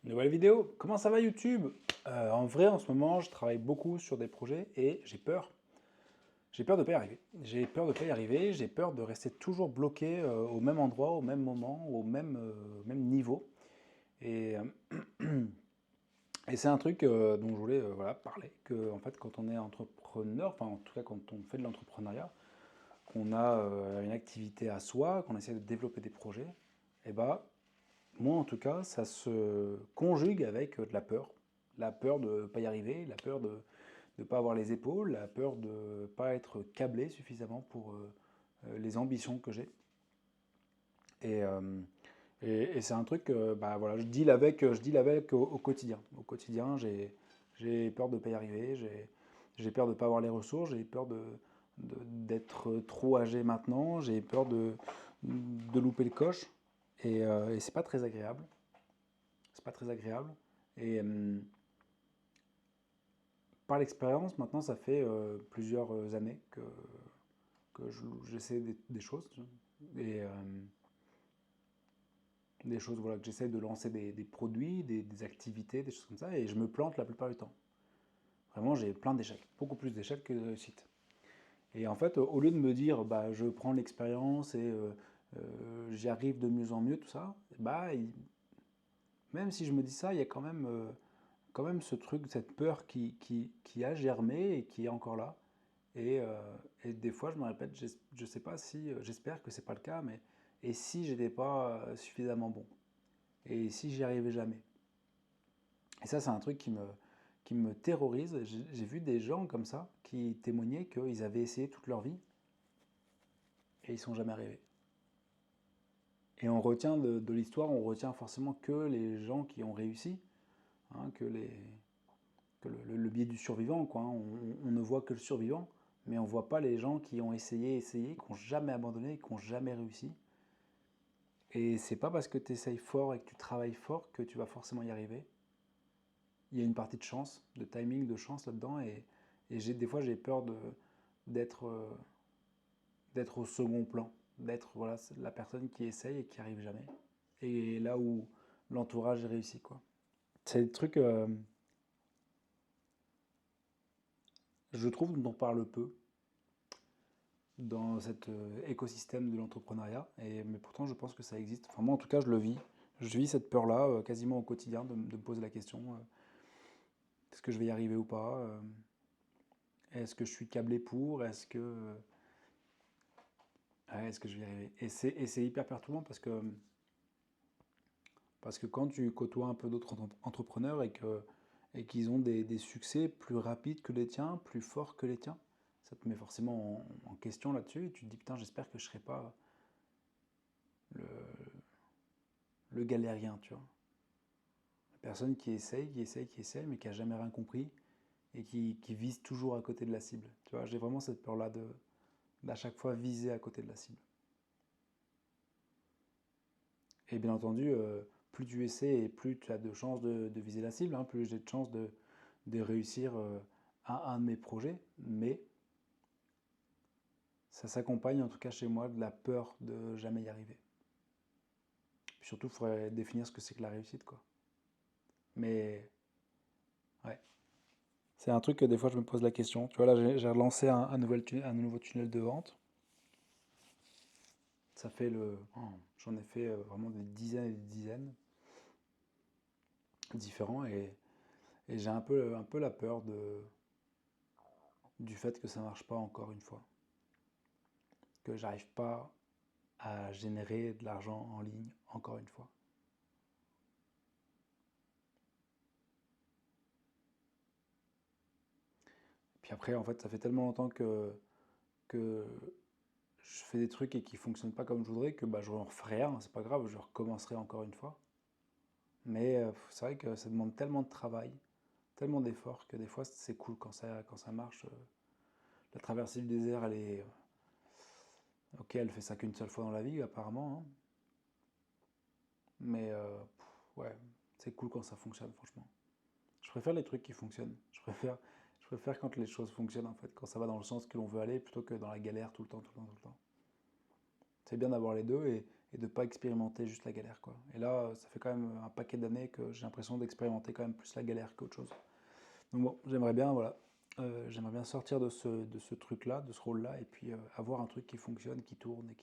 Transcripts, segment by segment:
Nouvelle vidéo, comment ça va YouTube? En vrai, en ce moment, je travaille beaucoup sur des projets et j'ai peur. J'ai peur de ne pas y arriver. J'ai peur de ne pas y arriver, j'ai peur de rester toujours bloqué au même endroit, au même moment, au même niveau. Et, et c'est un truc dont je voulais voilà, parler, que en fait, quand on est entrepreneur, enfin en tout cas quand on fait de l'entrepreneuriat, qu'on a une activité à soi, qu'on essaie de développer des projets, et bah, moi, en tout cas, ça se conjugue avec de la peur. La peur de ne pas y arriver, la peur de ne pas avoir les épaules, la peur de ne pas être câblé suffisamment pour les ambitions que j'ai. Et, euh, et c'est un truc que bah, voilà, je deal avec au quotidien. Au quotidien, j'ai peur de ne pas y arriver, j'ai peur de ne pas avoir les ressources, j'ai peur d'être trop âgé maintenant, j'ai peur de louper le coche. Et c'est pas très agréable. C'est pas très agréable. Et par l'expérience, maintenant, ça fait plusieurs années que j'essaie des choses. Des choses voilà, que j'essaie de lancer des produits, des activités, des choses comme ça, et je me plante la plupart du temps. Vraiment, j'ai plein d'échecs, beaucoup plus d'échecs que de réussites. Et en fait, au lieu de me dire, bah, je prends l'expérience et j'y arrive de mieux en mieux, tout ça, bah, même si je me dis ça, il y a quand même ce truc, cette peur qui a germé et qui est encore là. Et des fois, je me répète, je sais pas si, j'espère que c'est pas le cas, mais et si j'étais pas suffisamment bon? Et si j'y arrivais jamais? Et ça, c'est un truc qui me terrorise. J'ai vu des gens comme ça qui témoignaient qu'ils avaient essayé toute leur vie et ils sont jamais arrivés. Et on retient de l'histoire, on retient forcément que les gens qui ont réussi, hein, que le biais du survivant, quoi, hein. On ne voit que le survivant, mais on ne voit pas les gens qui ont essayé, qui n'ont jamais abandonné, qui n'ont jamais réussi. Et c'est pas parce que tu essayes fort et que tu travailles fort que tu vas forcément y arriver. Il y a une partie de chance, de timing, de chance là-dedans, et des fois j'ai peur d'être d'être au second plan, d'être voilà, la personne qui essaye et qui arrive jamais. Et là où l'entourage réussit, quoi. C'est des trucs, je trouve, dont on parle peu dans cet écosystème de l'entrepreneuriat. Mais pourtant, je pense que ça existe. Enfin, moi, en tout cas, je le vis. Je vis cette peur-là quasiment au quotidien de me poser la question est-ce que je vais y arriver ou pas est-ce que je suis câblé pour ouais, est-ce que je vais y arriver et c'est hyper perturbant parce que quand tu côtoies un peu d'autres entrepreneurs et qu'ils ont des succès plus rapides que les tiens, plus forts que les tiens, ça te met forcément en question là-dessus et tu te dis putain, j'espère que je ne serai pas le, le galérien, tu vois. La personne qui essaye, mais qui a jamais rien compris et qui vise toujours à côté de la cible. Tu vois, j'ai vraiment cette peur-là d'à chaque fois viser à côté de la cible. Et bien entendu, plus tu essaies et plus tu as de chances de viser la cible, hein, plus j'ai de chances de réussir un de mes projets. Mais ça s'accompagne, en tout cas chez moi, de la peur de jamais y arriver. Puis surtout, il faudrait définir ce que c'est que la réussite, quoi. Mais ouais, c'est un truc que des fois je me pose la question. Tu vois, là, j'ai relancé un nouveau tunnel de vente. Ça fait j'en ai fait vraiment des dizaines et des dizaines différents et j'ai un peu la peur du fait que ça marche pas encore une fois. Que j'arrive pas à générer de l'argent en ligne encore une fois. Puis après, en fait, ça fait tellement longtemps que je fais des trucs et qui fonctionnent pas comme je voudrais que bah, je ne referai rien, c'est pas grave, je recommencerai encore une fois. Mais c'est vrai que ça demande tellement de travail, tellement d'efforts que des fois c'est cool quand ça marche. La traversée du désert, elle est. Ok, elle fait ça qu'une seule fois dans la vie, apparemment, hein. Mais ouais, c'est cool quand ça fonctionne, franchement. Je préfère les trucs qui fonctionnent. Je préfère quand les choses fonctionnent, en fait, quand ça va dans le sens que l'on veut aller, plutôt que dans la galère tout le temps, tout le temps, tout le temps. C'est bien d'avoir les deux, et de ne pas expérimenter juste la galère, quoi. Et là, ça fait quand même un paquet d'années que j'ai l'impression d'expérimenter quand même plus la galère qu'autre chose. Donc bon, j'aimerais bien, voilà, j'aimerais bien sortir de ce truc-là, de ce rôle-là, et puis avoir un truc qui fonctionne, qui tourne et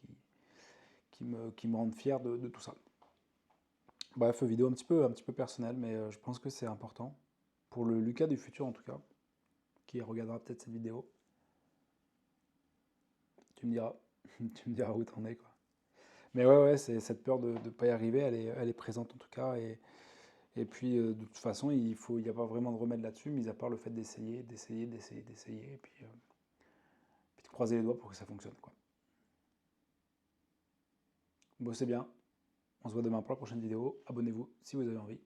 qui me rende fier de tout ça. Bref, vidéo un petit peu personnelle, mais je pense que c'est important. Pour le Lucas du futur, en tout cas, qui regardera peut-être cette vidéo. Tu me diras, tu me diras où t'en es, quoi. Mais ouais, c'est cette peur de ne pas y arriver, elle est présente en tout cas. Et puis, de toute façon, il n'y a pas vraiment de remède là-dessus, mis à part le fait d'essayer, d'essayer, et puis de croiser les doigts pour que ça fonctionne, quoi. Bossez bien. On se voit demain pour la prochaine vidéo. Abonnez-vous si vous avez envie.